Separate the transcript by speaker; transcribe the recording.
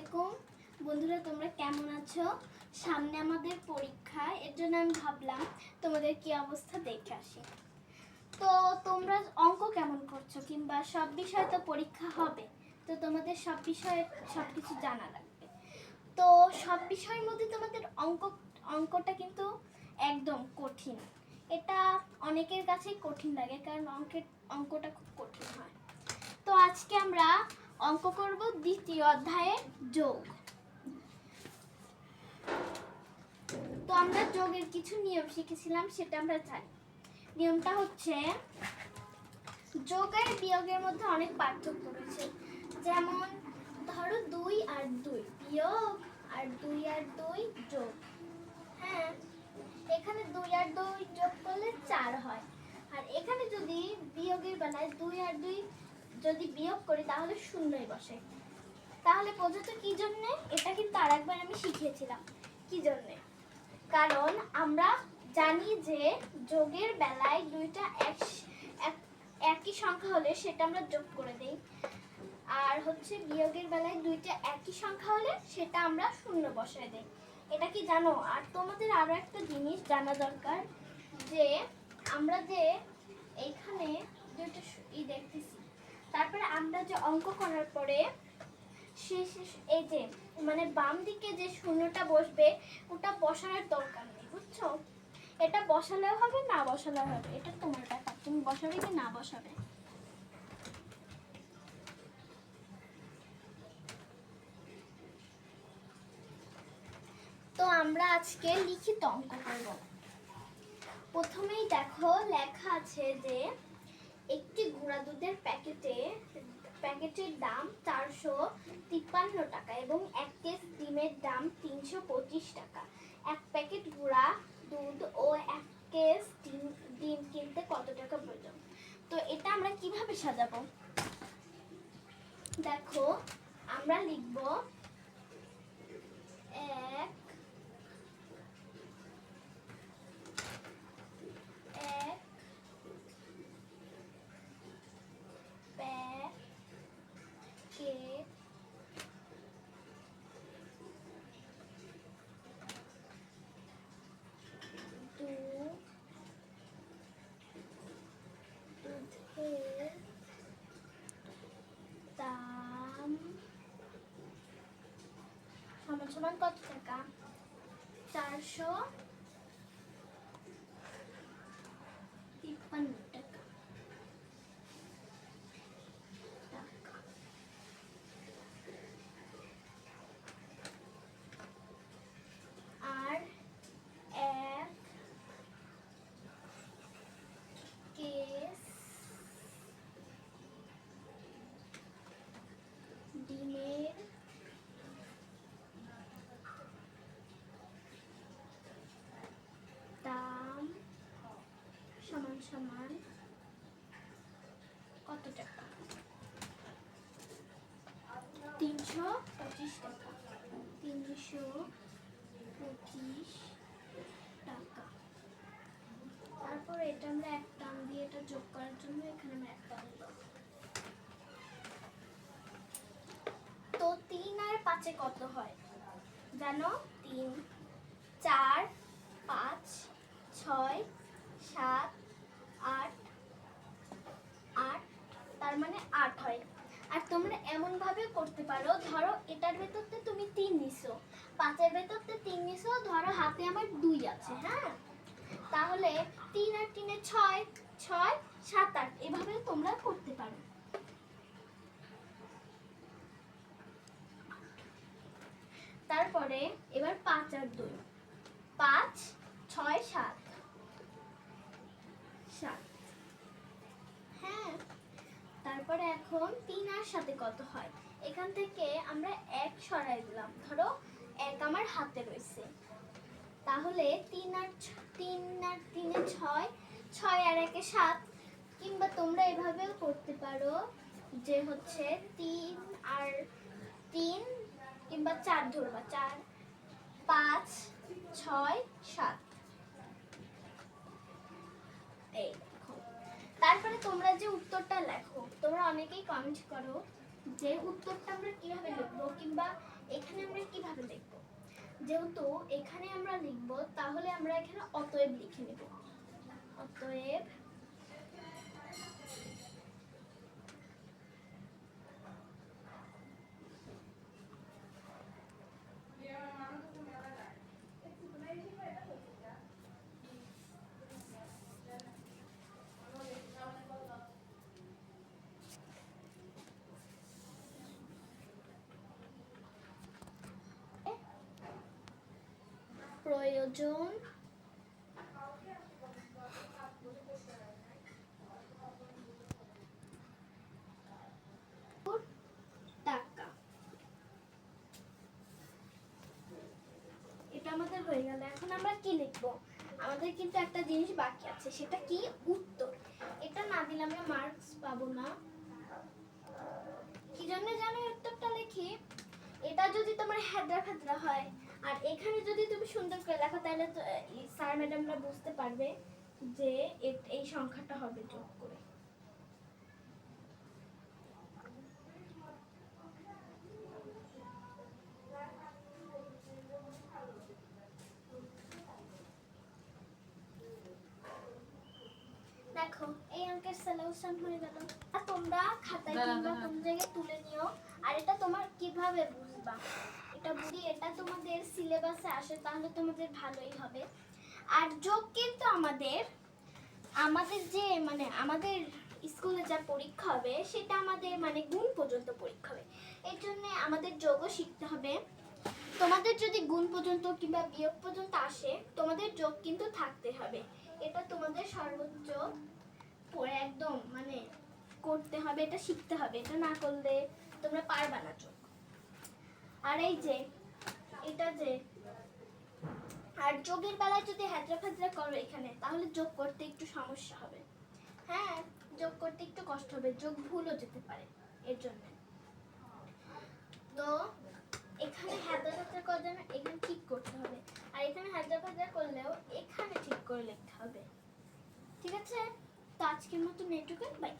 Speaker 1: আলাইকুম বন্ধুরা, তোমরা কেমন আছো? সামনে আমাদের পরীক্ষা, এর জন্য আমি ভাবলাম তোমাদের কি অবস্থা দেখে আসি। তো তোমরা অঙ্ক কেমন করছো, কিংবা সব বিষয়ে তো পরীক্ষা হবে, তো তোমাদের সব বিষয়ে সব কিছু জানা লাগবে। তো সব বিষয়ের মধ্যে তোমাদের অঙ্কটা কিন্তু একদম কঠিন। এটা অনেকের কাছেই কঠিন লাগে, কারণ অঙ্কটা খুব কঠিন হয়। তো আজকে আমরা অঙ্ক করব দ্বিতীয় অধ্যায়ে যোগ। তো আমরা যোগের কিছু নিয়ম শিখেছিলাম, সেটা আমরা জানি। নিয়মটা হচ্ছে, যোগ আর বিয়োগের মধ্যে অনেক পার্থক্য রয়েছে। যেমন ধরো 2 আর 2 বিয়োগ, আর 2 আর 2 যোগ। হ্যাঁ, এখানে 2 আর 2 যোগ করলে 4 হয়। আর এখানে যদি বিয়োগের বেলায় 2 আর 2 যদি বিয়োগ করি তাহলে শূন্যই বসে। তাহলে বোঝাতো কি জন্যে? এটা কিন্তু আরেকবার আমি শিখিয়েছিলাম কি জন্যে। কারণ আমরা জানি যে যোগের বেলায় দুইটা একই সংখ্যা হলে সেটা আমরা যোগ করে দেই, আর হচ্ছে বিয়োগের বেলায় দুইটা একই সংখ্যা হলে সেটা আমরা শূন্য বসায় দেই। এটা কি জানো? আর তোমাদের আরো একটা জিনিস জানা দরকার, যে আমরা যে এইখানে দুইটা দেখতেছি, তারপরে আমরা যে অঙ্ক করার পরে এই যে মানে বাম দিকে যে শূন্যটা বসবে, ওটা বসানোর দরকার নেই, বুঝছো? এটা বসালেও হবে, না বসালেও হবে, এটা তোমার ব্যাপার, তুমি বসাবে কি না বসাবে। তো আমরা আজকে লিখিত অঙ্ক করব। প্রথমেই দেখো লেখা আছে যে একটি গুঁড়া দুধের প্যাকেটের দাম 453 টাকা এবং 1 কেস ডিমের দাম 325 টাকা। এক প্যাকেট গুঁড়া দুধ ও 1 কেস ডিম কিনতে কত টাকা প্রয়োজন? তো এটা আমরা কিভাবে সাজাবো? দেখো, আমরা লিখব 1 প্যাকেট দুধের দাম সমান সমান কত টাকা? 453 টাকা। আর 1 কেস ডিমের দাম সমান সমান কত টাকা? 325 টাকা। 325 টাকা। তারপর এটা আমরা এক টান দিয়ে, এটা যোগ করার জন্য এখানে আমরা এক টান দেব। তো 3 আর 5 কত হয় জানো? 3, 4, 5, 6, 7, 8, 8, তার মানে 8 হয়। আর তোমরা এমন ভাবে করতে পারো, ধরো এটার ভেতরতে তুমি 3 নিছো, 5-এর ভেতরতে 3 নিছো, ধরো হাতে আমার 2 আছে, হ্যাঁ, তাহলে 3 আর 3-এ 6, 6, 7, 8 এভাবে তোমরা করতে পারো। তারপরে এবার 5 আর 2, 5, 6, 7, 7, হ্যাঁ। তারপরে এখন 3 আর 7 কত হয়? এখান থেকে আমরা 1 সরাই দিলাম, ধরো 1 আমার হাতে রয়েছে, তাহলে 3 আর 3-এ 6, 6 আর 1-এ 7। কিংবা তোমরা এভাবেও করতে পারো যে হচ্ছে 3 আর 3 কিংবা 4 ধরবা, 4, 5, 6, 7। এই দেখো, তারপরে তোমরা যে উত্তরটা লেখো, তোমরা অনেকেই কমেন্ট করো যে উত্তরটা আমরা কিভাবে লিখবো কিংবা এখানে আমরা কিভাবে লিখবো। যেহেতু এখানে আমরা লিখবো তাহলে আমরা এখানে অতএব লিখে নেব। অতএব প্রয়োজন টাকা। এটা আমাদের হয়ে গেল। এখন আমরা কি লিখবো? আমাদের কিন্তু একটা জিনিস বাকি আছে, সেটা কি? উত্তর। এটা না দিলে আমরা মার্কস পাবো না। কি জন্য জানো উত্তরটা লিখি? এটা যদি তোমার হেদরা ফেদরা হয় আর এখানে যদি তুমি সুন্দর করে লেখো তাহলে স্যার ম্যাডামরা বুঝতে পারবে যে এই সংখ্যাটা হবে যোগ করে। দেখো এই অঙ্কের সলিউশন হয়ে গেল। আর তোমরা খাতায় কিংবা কোন জায়গায় তুলে নিও। আর এটা তোমার কিভাবে বুঝবা? এটা বুঝি এটা তোমাদের সিলেবাসে আসে তাহলে তোমাদের ভালোই হবে। আর যোগ কিন্তু আমাদের যে মানে আমাদের স্কুলে যা পরীক্ষা হবে সেটা আমাদের মানে গুণ পর্যন্ত পরীক্ষা হবে। এর জন্য আমাদের যোগও শিখতে হবে। তোমাদের যদি গুণ পর্যন্ত কিংবা বিয়োগ পর্যন্ত আসে তোমাদের যোগ কিন্তু থাকতে হবে। এটা তোমাদের সর্বোচ্চ পড়ে একদম মানে করতে হবে, এটা শিখতে হবে। এটা না করলে তোমরা পারবা না যোগ। আর এই যে এটা যে আর যোগের বেলায় যদি হেদরা ফেদরা করো এখানে তাহলে যোগ করতে একটু সমস্যা হবে। হ্যাঁ, যোগ করতে একটু কষ্ট হবে, যোগ ভুলও যেতে পারে। এর জন্য তো এখানে হেদরা ফেদরা করার জন্য এখানে ঠিক করতে হবে। আর এখানে হেদরা ফেদরা করলেও এখানে ঠিক করে লিখতে হবে। ঠিক আছে? তো আজকের মতো এটুকুই, বাই।